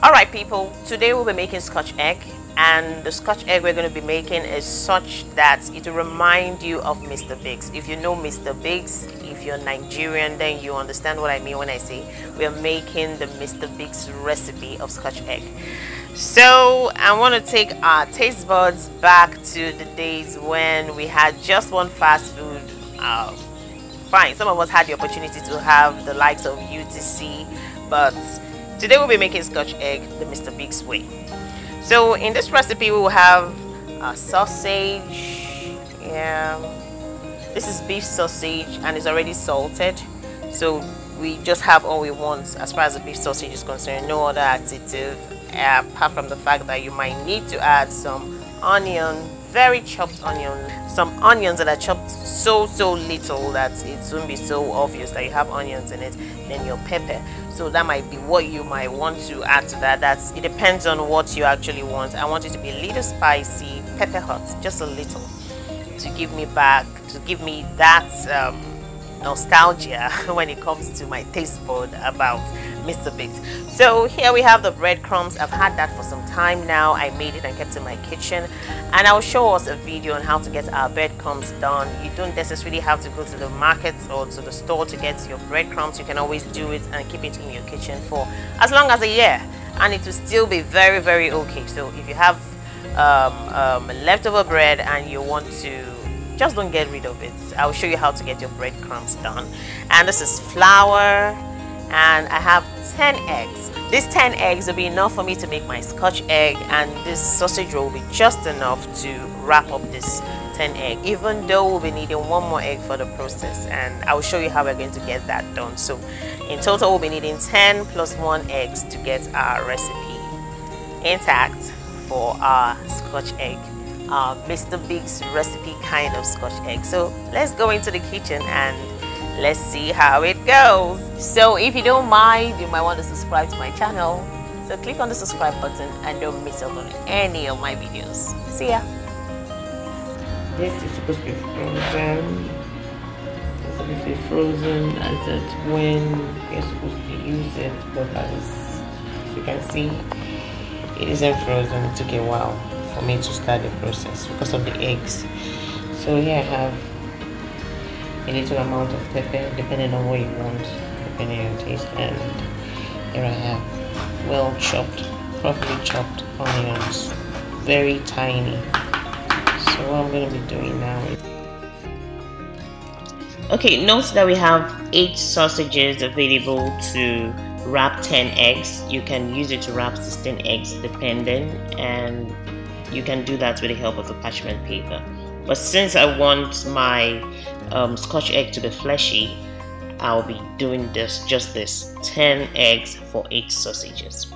Alright people, today we'll be making scotch egg, and the scotch egg we're going to be making is such that it will remind you of Mr. Biggs. If you know Mr. Biggs, if you're Nigerian, then you understand what I mean when I say we are making the Mr. Biggs recipe of scotch egg. So I want to take our taste buds back to the days when we had just one fast food. Fine, some of us had the opportunity to have the likes of UTC, but today we'll be making scotch egg the Mr. Biggs way. So in this recipe we will have sausage. Yeah, this is beef sausage and it's already salted. So we just have all we want as far as the beef sausage is concerned. No other additive apart from the fact that you might need to add some onion, very chopped onion, some onions that are chopped so little that it won't be so obvious that you have onions in it. Then your pepper, so that might be what you might want to add to that. It depends on what you actually want. I want it to be a little spicy, pepper hot, just a little, to give me that nostalgia when it comes to my taste bud about Mr. Biggs. So here we have the breadcrumbs. I've had that for some time now. I made it and kept it in my kitchen, and I'll show us a video on how to get our breadcrumbs done. You don't necessarily have to go to the market or to the store to get your breadcrumbs. You can always do it and keep it in your kitchen for as long as a year, and it will still be very okay. So if you have leftover bread and you want to, just don't get rid of it. I'll show you how to get your breadcrumbs done. And this is flour, and I have 10 eggs. These 10 eggs will be enough for me to make my scotch egg, and this sausage roll will be just enough to wrap up this 10 egg, even though we'll be needing one more egg for the process, and I will show you how we're going to get that done. So in total we'll be needing 10 plus 1 eggs to get our recipe intact for our scotch egg. Mr. Biggs recipe kind of scotch egg. So let's go into the kitchen and let's see how it goes. So if you don't mind, you might want to subscribe to my channel. So click on the subscribe button and don't miss out on any of my videos. See ya. This is supposed to be frozen. It's supposed to be frozen as at when you're supposed to use it, but as you can see, it isn't frozen. It took a while for me to start the process because of the eggs. So here I have a little amount of pepper depending on what you want, depending on your taste, and here I have well chopped, properly chopped onions, very tiny. So what I'm going to be doing now is, okay, note that we have 8 sausages available to wrap 10 eggs. You can use it to wrap 16 eggs depending, and you can do that with the help of the parchment paper. But since I want my scotch egg to be fleshy, I'll be doing just this 10 eggs for 8 sausages.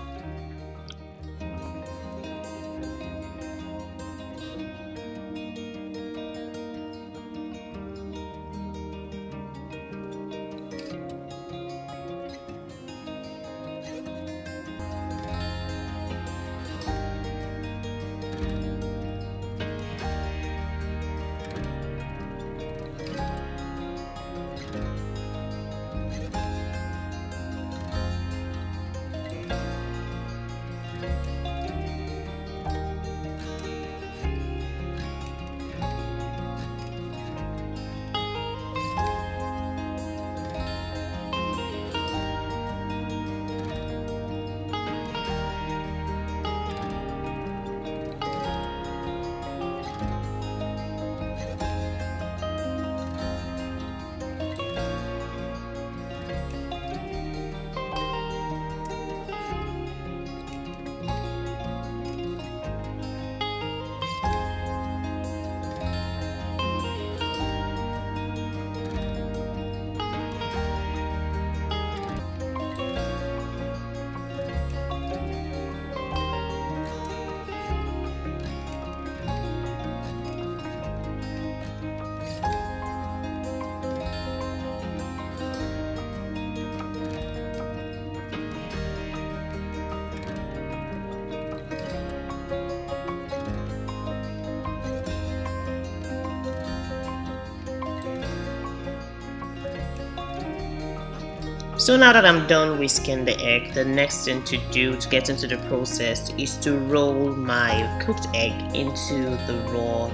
So now that I'm done whisking the egg, the next thing to do to get into the process is to roll my cooked egg into the raw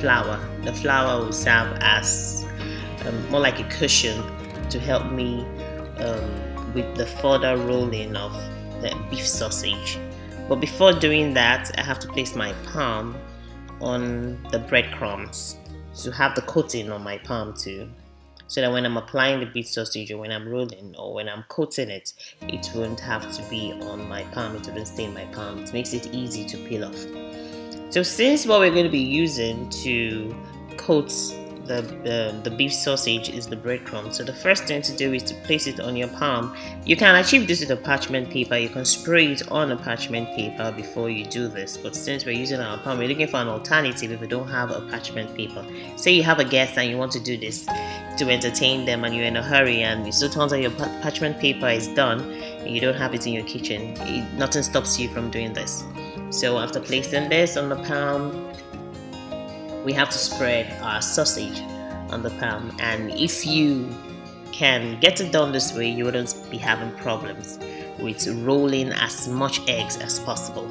flour. The flour will serve as more like a cushion to help me with the further rolling of the beef sausage. But before doing that, I have to place my palm on the breadcrumbs to have the coating on my palm too, so that when I'm applying the beef sausage or when I'm rolling or when I'm coating it, it won't have to be on my palm, it won't stain my palm. It makes it easy to peel off. So since what we're going to be using to coat the beef sausage is the breadcrumb, so the first thing to do is to place it on your palm. You can achieve this with a parchment paper. You can spray it on a parchment paper before you do this, but since we're using our palm, we're looking for an alternative if we don't have a parchment paper. Say you have a guest and you want to do this to entertain them and you're in a hurry and it so turns out your parchment paper is done and you don't have it in your kitchen, nothing stops you from doing this. So after placing this on the palm, we have to spread our sausage on the palm, and if you can get it done this way, you wouldn't be having problems with rolling as much eggs as possible.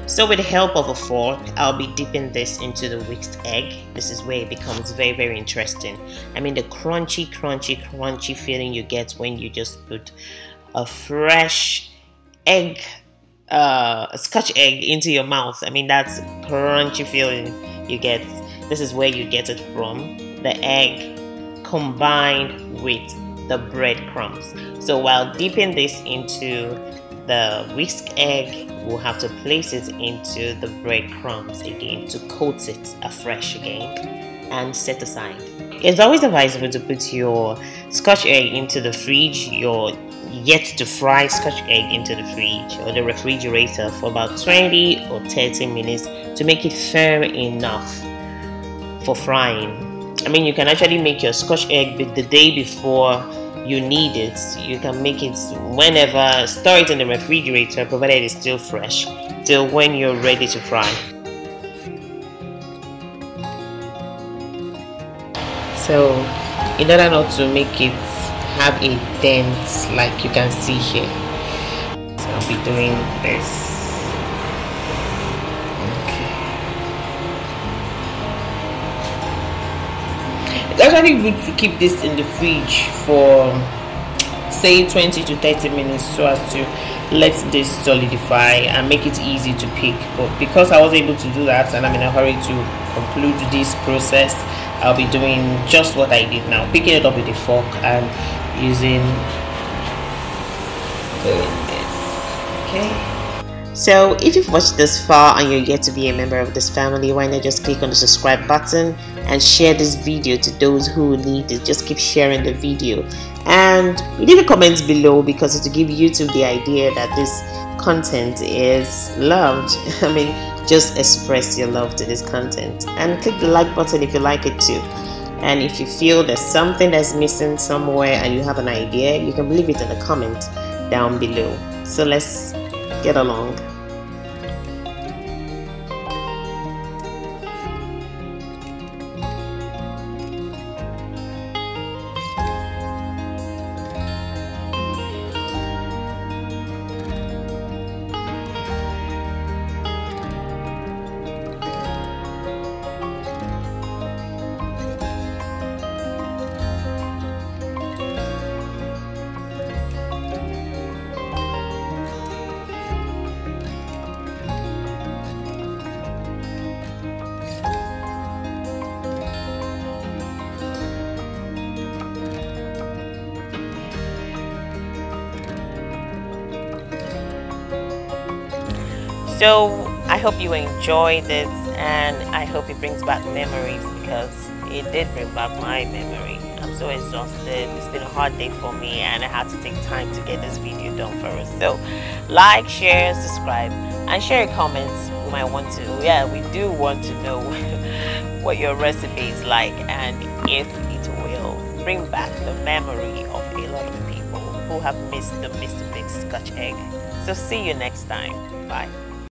So with the help of a fork, I'll be dipping this into the whisked egg. This is where it becomes very, very interesting. I mean, the crunchy feeling you get when you just put a fresh egg, a scotch egg into your mouth. I mean, that's crunchy feeling you get. This is where you get it from. The egg combined with the breadcrumbs. So while dipping this into the whisked egg, we'll have to place it into the breadcrumbs again to coat it afresh again and set aside. It's always advisable to put your scotch egg into the fridge, your yet to fry scotch egg into the fridge or the refrigerator for about 20 or 30 minutes to make it firm enough for frying. I mean, you can actually make your scotch egg the day before you need it. You can make it whenever, store it in the refrigerator provided it's still fresh till when you're ready to fry. So in order not to make it have a dent like you can see here, so I'll be doing this. actually good to keep this in the fridge for say 20 to 30 minutes so as to let this solidify and make it easy to pick. But because I was able to do that and I'm in a hurry to conclude this process, I'll be doing just what I did now, picking it up with a fork and using this. Okay. So if you've watched this far and you're yet to be a member of this family, why not just click on the subscribe button and share this video to those who need it. Just keep sharing the video and leave a comment below, because it will give YouTube the idea that this content is loved. I mean, just express your love to this content and click the like button if you like it too. And if you feel there's something that's missing somewhere and you have an idea, you can leave it in the comment down below. So let's get along. So I hope you enjoy this, and I hope it brings back memories, because it did bring back my memory. I'm so exhausted. It's been a hard day for me and I had to take time to get this video done for us. So like, share, subscribe and share your comments. We might want to, we do want to know what your recipe is like, and if it will bring back the memory of a lot of people who have missed the MrBiggs Scotch egg. So see you next time. Bye.